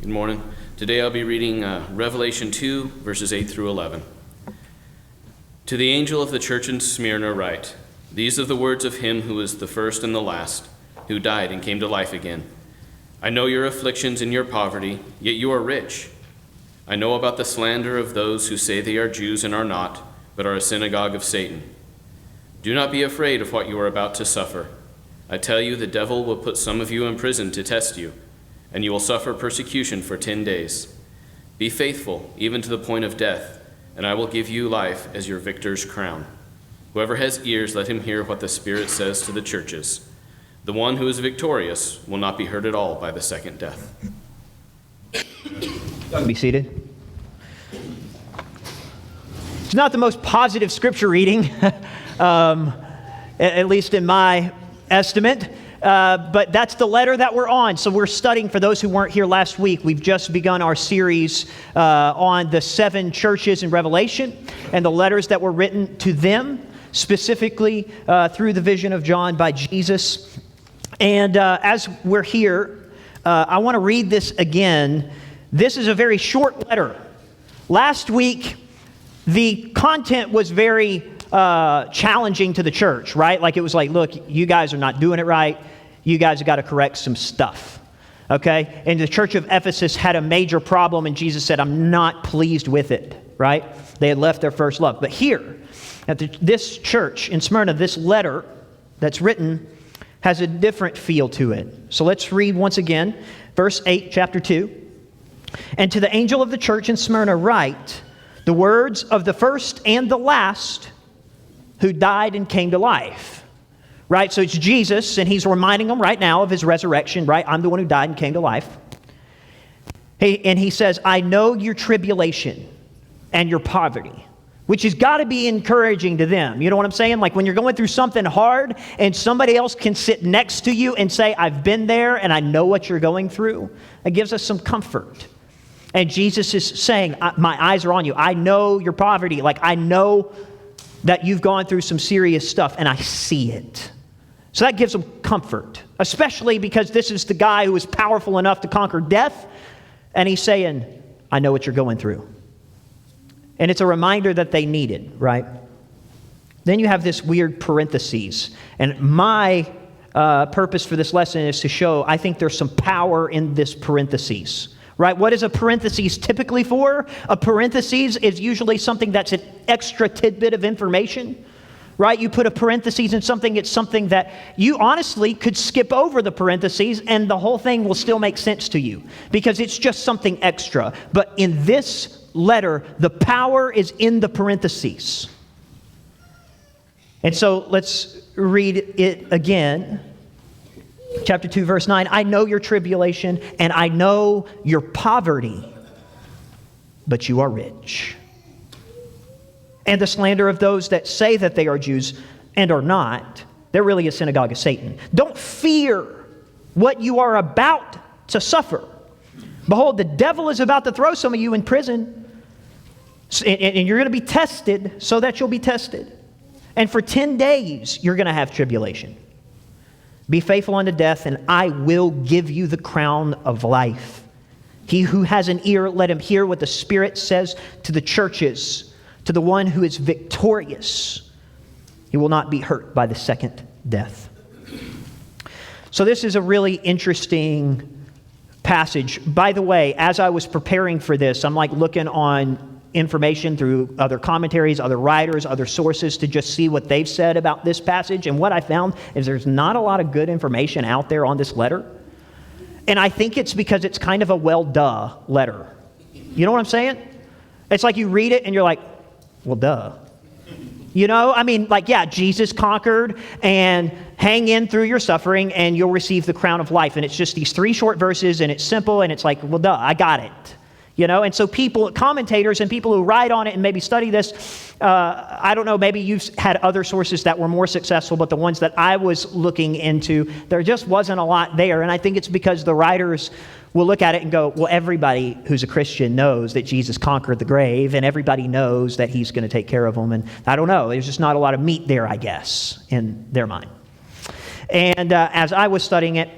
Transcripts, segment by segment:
Good morning. Today I'll be reading Revelation 2, verses 8 through 11. To the angel of the church in Smyrna write, "These are the words of him who is the first and the last, who died and came to life again. I know your afflictions and your poverty, yet you are rich. I know about the slander of those who say they are Jews and are not, but are a synagogue of Satan. Do not be afraid of what you are about to suffer. I tell you, the devil will put some of you in prison to test you, and you will suffer persecution for 10 days. Be faithful, even to the point of death, and I will give you life as your victor's crown. Whoever has ears, let him hear what the Spirit says to the churches. The one who is victorious will not be hurt at all by the second death." Be seated. It's not the most positive scripture reading, at least in my estimate. But that's the letter that we're on. So we're studying, for those who weren't here last week, we've just begun our series on the 7 churches in Revelation and the letters that were written to them, specifically through the vision of John by Jesus. And as we're here, I want to read this again. This is a very short letter. Last week, the content was very challenging to the church, right? Like it was like, look, you guys are not doing it right. You guys have got to correct some stuff, okay? And the church of Ephesus had a major problem, and Jesus said, I'm not pleased with it, right? They had left their first love. But here, at this church in Smyrna, this letter that's written has a different feel to it. So let's read once again, verse 8, chapter 2. "And to the angel of the church in Smyrna write, the words of the first and the last who died and came to life." Right? So it's Jesus, and he's reminding them right now of his resurrection, right? I'm the one who died and came to life. And he says, I know your tribulation and your poverty, which has got to be encouraging to them. You know what I'm saying? Like when you're going through something hard and somebody else can sit next to you and say, I've been there and I know what you're going through. It gives us some comfort. And Jesus is saying, my eyes are on you. I know your poverty. Like I know that you've gone through some serious stuff and I see it. So that gives them comfort, especially because this is the guy who is powerful enough to conquer death. And he's saying, I know what you're going through. And it's a reminder that they need it, right? Then you have this weird parentheses. And my purpose for this lesson is to show, I think there's some power in this parentheses. Right? What is a parentheses typically for? A parentheses is usually something that's an extra tidbit of information. Right? You put a parentheses in something, it's something that you honestly could skip over the parentheses and the whole thing will still make sense to you because it's just something extra. But in this letter, the power is in the parentheses. And so let's read it again. Chapter 2, verse 9, I know your tribulation and I know your poverty, but you are rich. And the slander of those that say that they are Jews and are not, they're really a synagogue of Satan. Don't fear what you are about to suffer. Behold, the devil is about to throw some of you in prison, and you're going to be tested so that you'll be tested. And for 10 days, you're going to have tribulation. Be faithful unto death, and I will give you the crown of life. He who has an ear, let him hear what the Spirit says to the churches. To the one who is victorious, he will not be hurt by the second death. So this is a really interesting passage. By the way, as I was preparing for this, I'm like looking on information through other commentaries, other writers, other sources to just see what they've said about this passage. And what I found is there's not a lot of good information out there on this letter. And I think it's because it's kind of a well-duh letter. You know what I'm saying? It's like you read it and you're like, well, duh. You know, I mean, like, yeah, Jesus conquered and hang in through your suffering and you'll receive the crown of life. And it's just these 3 short verses and it's simple and it's like, well, duh, I got it. You know, and so people, commentators and people who write on it and maybe study this, I don't know, maybe you've had other sources that were more successful, but the ones that I was looking into, there just wasn't a lot there. And I think it's because the writers will look at it and go, well, everybody who's a Christian knows that Jesus conquered the grave, and everybody knows that he's going to take care of them. And I don't know, there's just not a lot of meat there, I guess, in their mind. And as I was studying it,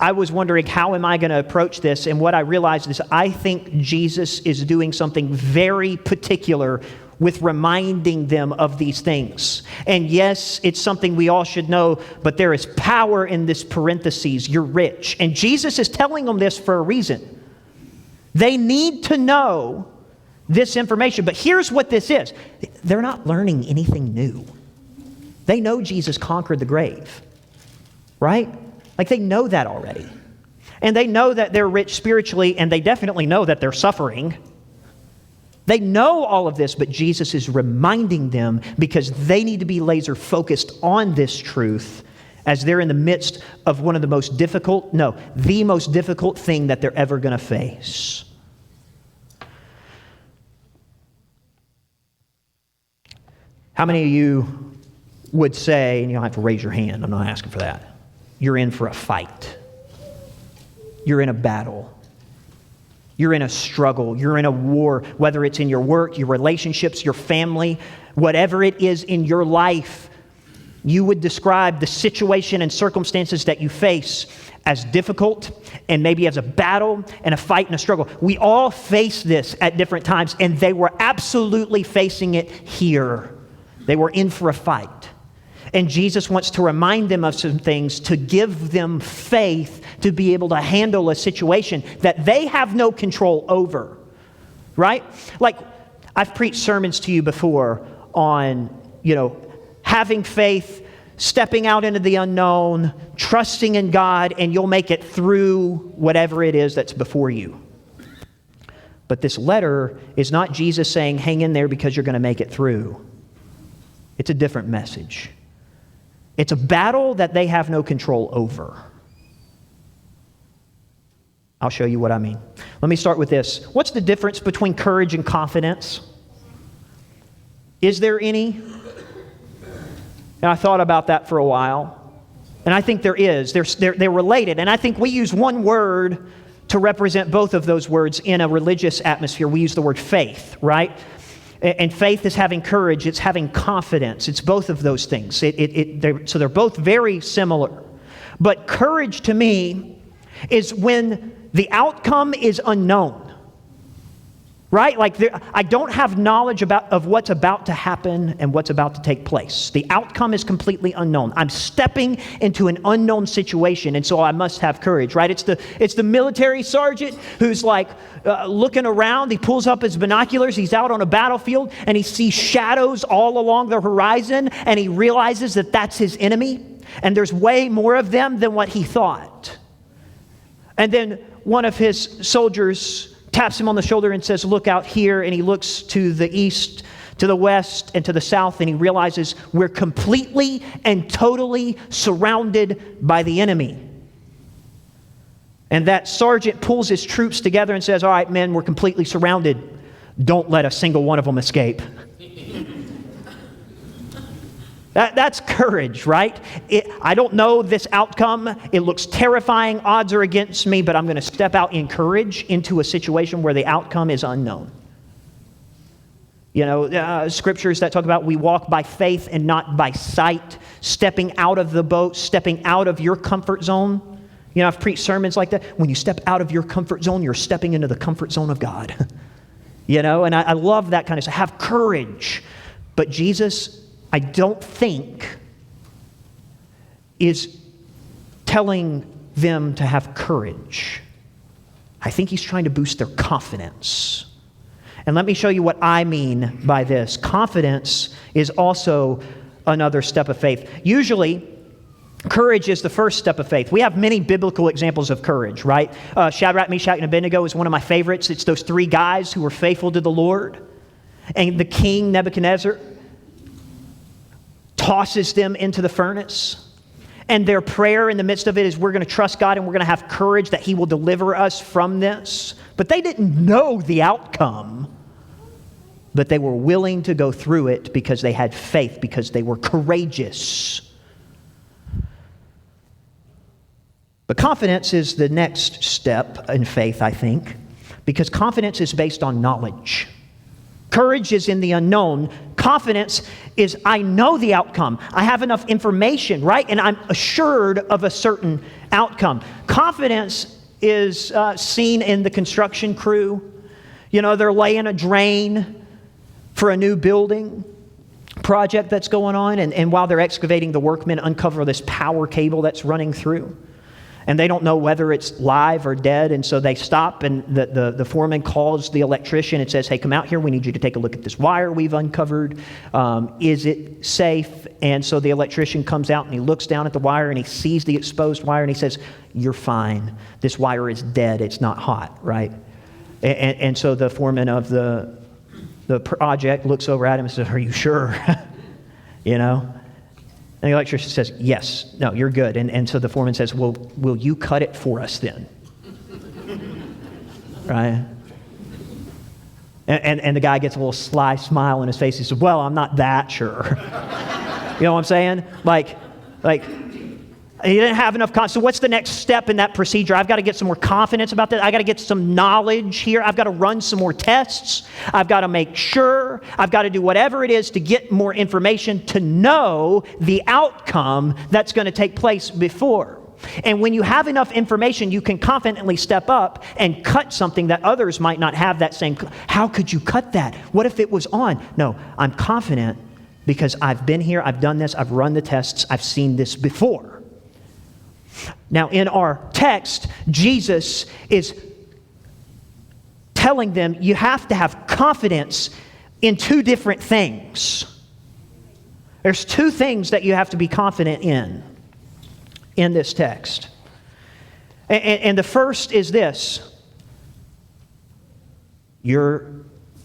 I was wondering, how am I going to approach this? And what I realized is I think Jesus is doing something very particular with reminding them of these things. And yes, it's something we all should know, but there is power in this parentheses. You're rich. And Jesus is telling them this for a reason. They need to know this information. But here's what this is. They're not learning anything new. They know Jesus conquered the grave, right? Like, they know that already. And they know that they're rich spiritually, and they definitely know that they're suffering. They know all of this, but Jesus is reminding them because they need to be laser focused on this truth as they're in the midst of one of the most difficult, the most difficult thing that they're ever going to face. How many of you would say, and you don't have to raise your hand, I'm not asking for that, you're in for a fight. You're in a battle. You're in a struggle. You're in a war, whether it's in your work, your relationships, your family, whatever it is in your life. You would describe the situation and circumstances that you face as difficult and maybe as a battle and a fight and a struggle. We all face this at different times, and they were absolutely facing it here. They were in for a fight. And Jesus wants to remind them of some things to give them faith to be able to handle a situation that they have no control over, right? Like, I've preached sermons to you before on, having faith, stepping out into the unknown, trusting in God, and you'll make it through whatever it is that's before you. But this letter is not Jesus saying, hang in there because you're going to make it through. It's a different message. It's a battle that they have no control over. I'll show you what I mean. Let me start with this. What's the difference between courage and confidence? Is there any? And I thought about that for a while. And I think there is. They're related. And I think we use one word to represent both of those words in a religious atmosphere. We use the word faith, right? And faith is having courage. It's having confidence. It's both of those things. So they're both very similar. But courage to me is when the outcome is unknown. Right? Like, I don't have knowledge of what's about to happen and what's about to take place. The outcome is completely unknown. I'm stepping into an unknown situation, and so I must have courage, right? It's the military sergeant who's like looking around. He pulls up his binoculars. He's out on a battlefield, and he sees shadows all along the horizon, and he realizes that that's his enemy, and there's way more of them than what he thought. And then one of his soldiers taps him on the shoulder and says, look out here. And he looks to the east, to the west, and to the south, and he realizes we're completely and totally surrounded by the enemy. And that sergeant pulls his troops together and says, all right, men, we're completely surrounded. Don't let a single one of them escape. That's courage, right? I don't know this outcome. It looks terrifying. Odds are against me, but I'm going to step out in courage into a situation where the outcome is unknown. Scriptures that talk about we walk by faith and not by sight, stepping out of the boat, stepping out of your comfort zone. I've preached sermons like that. When you step out of your comfort zone, you're stepping into the comfort zone of God. And I love that kind of stuff. Have courage. But Jesus, I don't think, is telling them to have courage. I think he's trying to boost their confidence. And let me show you what I mean by this. Confidence is also another step of faith. Usually, courage is the first step of faith. We have many biblical examples of courage, right? Shadrach, Meshach, and Abednego is one of my favorites. It's those three guys who were faithful to the Lord. And the king, Nebuchadnezzar, tosses them into the furnace. And their prayer in the midst of it is, we're going to trust God and we're going to have courage that he will deliver us from this. But they didn't know the outcome. But they were willing to go through it because they had faith, because they were courageous. But confidence is the next step in faith, I think, because confidence is based on knowledge. Courage is in the unknown. Confidence is, I know the outcome. I have enough information, right? And I'm assured of a certain outcome. Confidence is seen in the construction crew. They're laying a drain for a new building project that's going on, and while they're excavating, the workmen uncover this power cable that's running through. And they don't know whether it's live or dead, and so they stop, and the foreman calls the electrician and says, hey, come out here, we need you to take a look at this wire we've uncovered. Is it safe? And so the electrician comes out and he looks down at the wire and he sees the exposed wire and he says, you're fine. This wire is dead, it's not hot, right? And so the foreman of the project looks over at him and says, are you sure? And the electrician says, yes, no, you're good. And so the foreman says, well, will you cut it for us then? Right? And the guy gets a little sly smile on his face. He says, well, I'm not that sure. You know what I'm saying? Like he didn't have enough confidence. So what's the next step in that procedure? I've got to get some more confidence about that. I've got to get some knowledge here. I've got to run some more tests. I've got to make sure. I've got to do whatever it is to get more information to know the outcome that's going to take place before. And when you have enough information, you can confidently step up and cut something that others might not have that same. How could you cut that? What if it was on? No, I'm confident because I've been here, I've done this, I've run the tests, I've seen this before. Now, in our text, Jesus is telling them you have to have confidence in two different things. There's two things that you have to be confident in this text. And the first is this: you're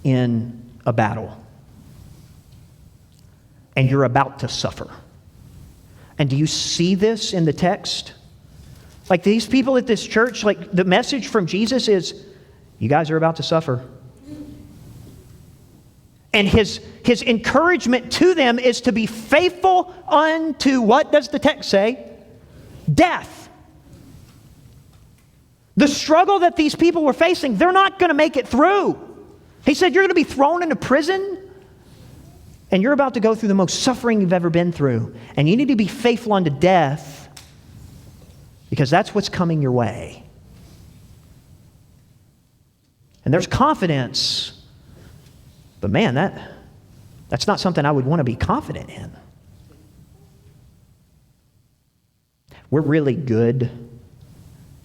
in a battle, and you're about to suffer. And do you see this in the text? Like these people at this church, like the message from Jesus is, you guys are about to suffer. And his encouragement to them is to be faithful unto, what does the text say? Death. The struggle that these people were facing, they're not going to make it through. He said, you're going to be thrown into prison, and you're about to go through the most suffering you've ever been through. And you need to be faithful unto death, because that's what's coming your way. And there's confidence, but man, that's not something I would want to be confident in. We're really good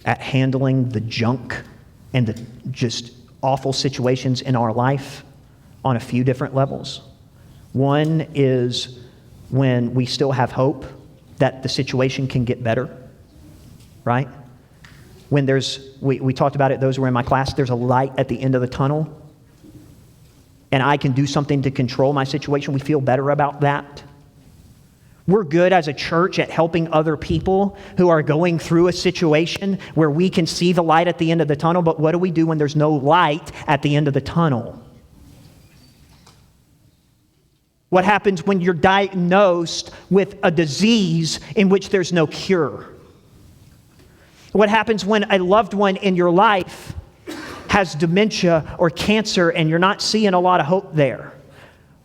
at handling the junk and the just awful situations in our life on a few different levels. One is when we still have hope that the situation can get better. Right? When we talked about it, those who were in my class, there's a light at the end of the tunnel, and I can do something to control my situation. We feel better about that. We're good as a church at helping other people who are going through a situation where we can see the light at the end of the tunnel, but what do we do when there's no light at the end of the tunnel? What happens when you're diagnosed with a disease in which there's no cure? What happens when a loved one in your life has dementia or cancer and you're not seeing a lot of hope there?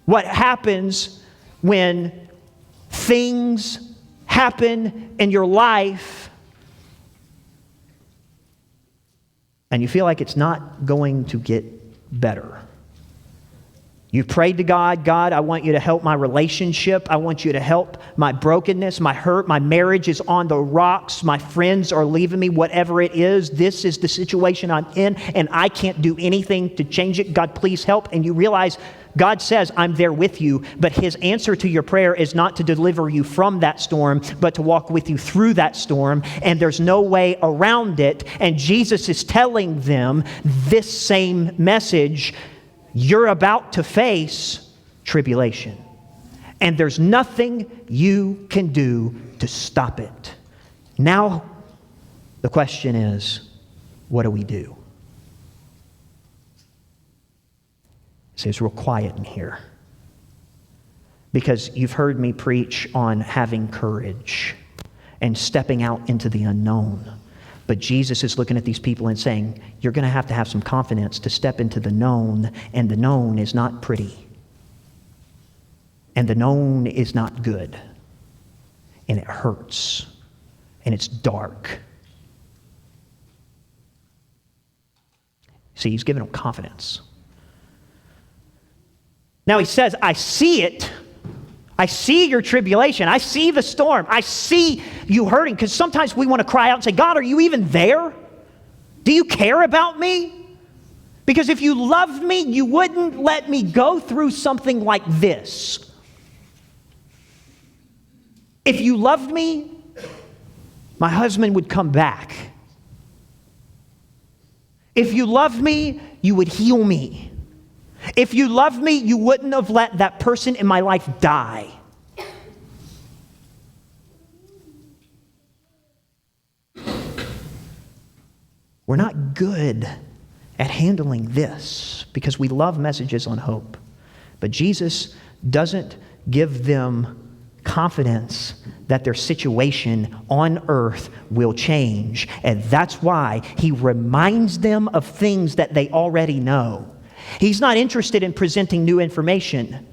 What happens when things happen in your life and you feel like it's not going to get better? You've prayed to God, God, I want you to help my relationship. I want you to help my brokenness, my hurt. My marriage is on the rocks. My friends are leaving me. Whatever it is, this is the situation I'm in, and I can't do anything to change it. God, please help. And you realize God says, I'm there with you, but his answer to your prayer is not to deliver you from that storm, but to walk with you through that storm, and there's no way around it. And Jesus is telling them this same message. You're about to face tribulation, and there's nothing you can do to stop it. Now, the question is, what do we do? See, it's real quiet in here, because you've heard me preach on having courage and stepping out into the unknown. But Jesus is looking at these people and saying, you're going to have some confidence to step into the known, and the known is not pretty. And the known is not good. And it hurts. And it's dark. See, he's giving them confidence. Now he says, I see it. I see your tribulation. I see the storm. I see you hurting. Because sometimes we want to cry out and say, God, are you even there? Do you care about me? Because if you loved me, you wouldn't let me go through something like this. If you loved me, my husband would come back. If you loved me, you would heal me. If you loved me, you wouldn't have let that person in my life die. We're not good at handling this because we love messages on hope. But Jesus doesn't give them confidence that their situation on earth will change. And that's why he reminds them of things that they already know. He's not interested in presenting new information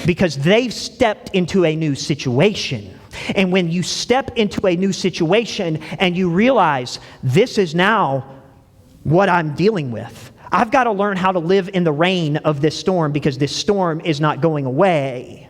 because they've stepped into a new situation. And when you step into a new situation and you realize this is now what I'm dealing with, I've got to learn how to live in the rain of this storm because this storm is not going away.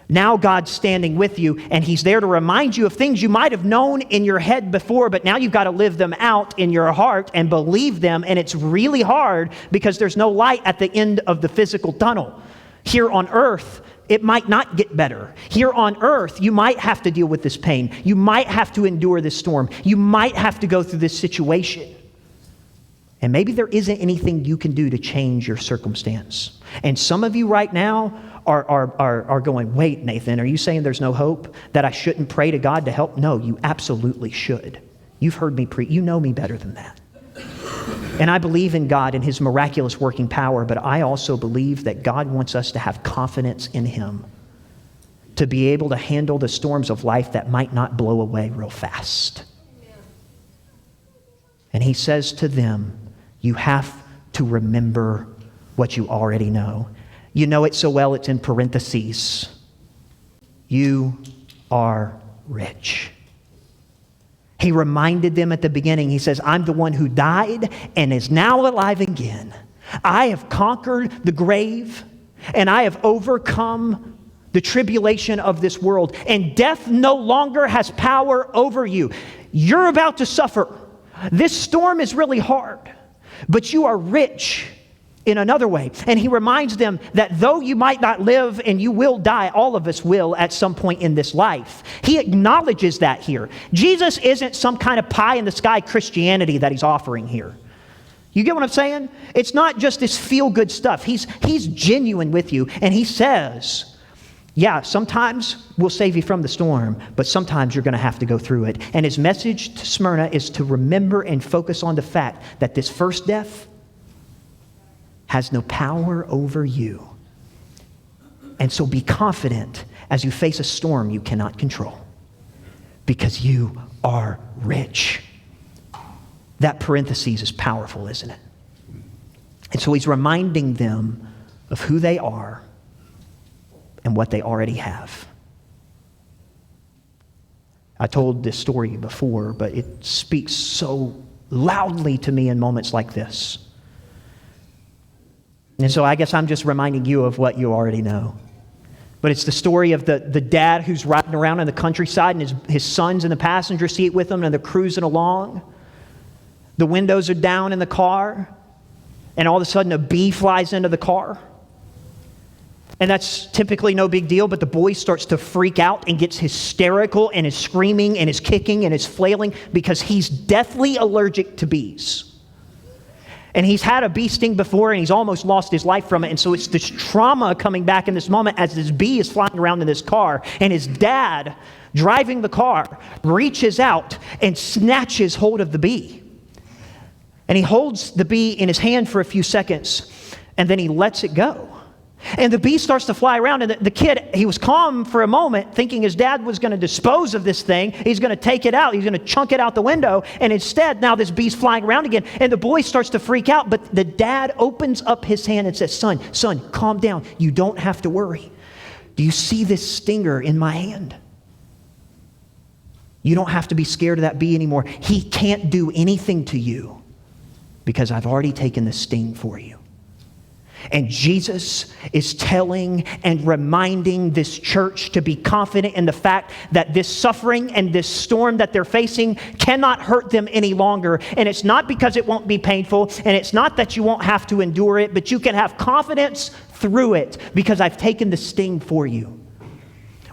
Now God's standing with you, and he's there to remind you of things you might have known in your head before, but now you've got to live them out in your heart and believe them, and it's really hard because there's no light at the end of the physical tunnel. Here on earth, it might not get better. Here on earth, you might have to deal with this pain. You might have to endure this storm. You might have to go through this situation. And maybe there isn't anything you can do to change your circumstance. And some of you right now are going, wait, Nathan, are you saying there's no hope? That I shouldn't pray to God to help? No, you absolutely should. You've heard me preach. You know me better than that. And I believe in God and his miraculous working power, but I also believe that God wants us to have confidence in him to be able to handle the storms of life that might not blow away real fast. And he says to them, you have to remember what you already know. You know it so well, it's in parentheses. You are rich. He reminded them at the beginning, he says, I'm the one who died and is now alive again. I have conquered the grave and I have overcome the tribulation of this world, and death no longer has power over you. You're about to suffer. This storm is really hard, but you are rich in another way. And he reminds them that though you might not live and you will die, all of us will at some point in this life. He acknowledges that here. Jesus isn't some kind of pie in the sky Christianity that he's offering here. You get what I'm saying? It's not just this feel-good stuff. He's genuine with you, and he says, yeah, sometimes we'll save you from the storm, but sometimes you're going to have to go through it. And his message to Smyrna is to remember and focus on the fact that this first death has no power over you. And so be confident as you face a storm you cannot control, because you are rich. That parenthesis is powerful, isn't it? And so he's reminding them of who they are and what they already have. I told this story before, but it speaks so loudly to me in moments like this. And so I guess I'm just reminding you of what you already know. But it's the story of the dad who's riding around in the countryside, and his son's in the passenger seat with him, and they're cruising along. The windows are down in the car, and all of a sudden a bee flies into the car. And that's typically no big deal, but the boy starts to freak out and gets hysterical and is screaming and is kicking and is flailing because he's deathly allergic to bees. And he's had a bee sting before, and he's almost lost his life from it. And so it's this trauma coming back in this moment as this bee is flying around in this car. And his dad, driving the car, reaches out and snatches hold of the bee. And he holds the bee in his hand for a few seconds, and then he lets it go. And the bee starts to fly around, and the kid, he was calm for a moment, thinking his dad was going to dispose of this thing. He's going to take it out. He's going to chunk it out the window. And instead, now this bee's flying around again, and the boy starts to freak out. But the dad opens up his hand and says, son, calm down. You don't have to worry. Do you see this stinger in my hand? You don't have to be scared of that bee anymore. He can't do anything to you. because I've already taken the sting for you. And Jesus is telling and reminding this church to be confident in the fact that this suffering and this storm that they're facing cannot hurt them any longer. And it's not because it won't be painful, and it's not that you won't have to endure it, but you can have confidence through it because I've taken the sting for you.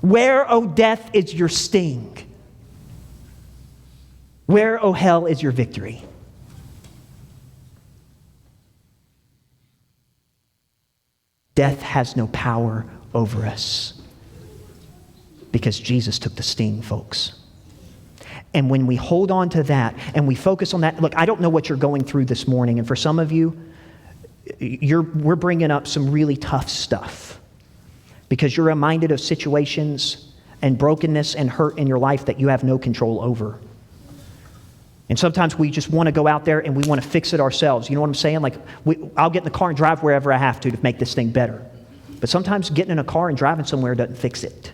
Where, O death, is your sting? Where, O hell, is your victory? Death has no power over us because Jesus took the sting, folks. And when we hold on to that and we focus on that, look, I don't know what you're going through this morning, and for some of you, we're bringing up some really tough stuff because you're reminded of situations and brokenness and hurt in your life that you have no control over. And sometimes we just want to go out there and we want to fix it ourselves. You know what I'm saying? Like, I'll get in the car and drive wherever I have to make this thing better. But sometimes getting in a car and driving somewhere doesn't fix it.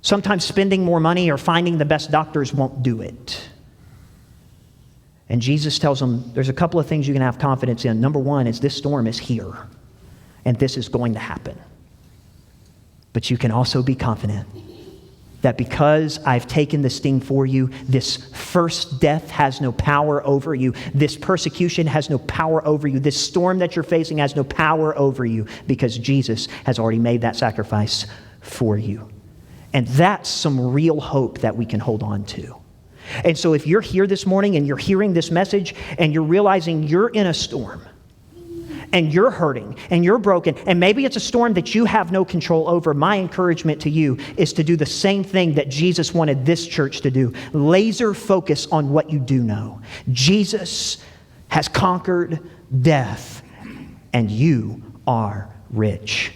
Sometimes spending more money or finding the best doctors won't do it. And Jesus tells them there's a couple of things you can have confidence in. Number one is this storm is here, and this is going to happen. But you can also be confident that because I've taken the sting for you, this first death has no power over you. This persecution has no power over you. This storm that you're facing has no power over you because Jesus has already made that sacrifice for you. And that's some real hope that we can hold on to. And so if you're here this morning and you're hearing this message and you're realizing you're in a storm, and you're hurting, and you're broken, and maybe it's a storm that you have no control over, my encouragement to you is to do the same thing that Jesus wanted this church to do. Laser focus on what you do know. Jesus has conquered death, and you are rich.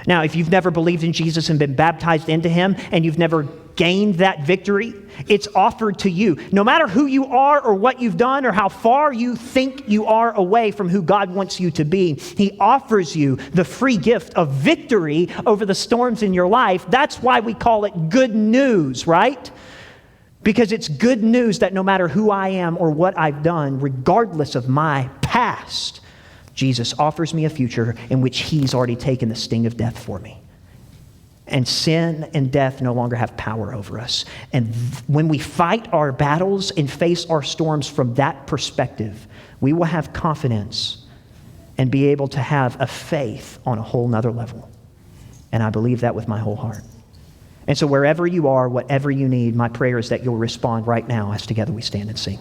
Now, if you've never believed in Jesus and been baptized into him, and you've never gained that victory, it's offered to you. No matter who you are or what you've done or how far you think you are away from who God wants you to be, he offers you the free gift of victory over the storms in your life. That's why we call it good news, right? Because it's good news that no matter who I am or what I've done, regardless of my past, Jesus offers me a future in which he's already taken the sting of death for me. And sin and death no longer have power over us. And when we fight our battles and face our storms from that perspective, we will have confidence and be able to have a faith on a whole nother level. And I believe that with my whole heart. And so wherever you are, whatever you need, my prayer is that you'll respond right now as together we stand and sing.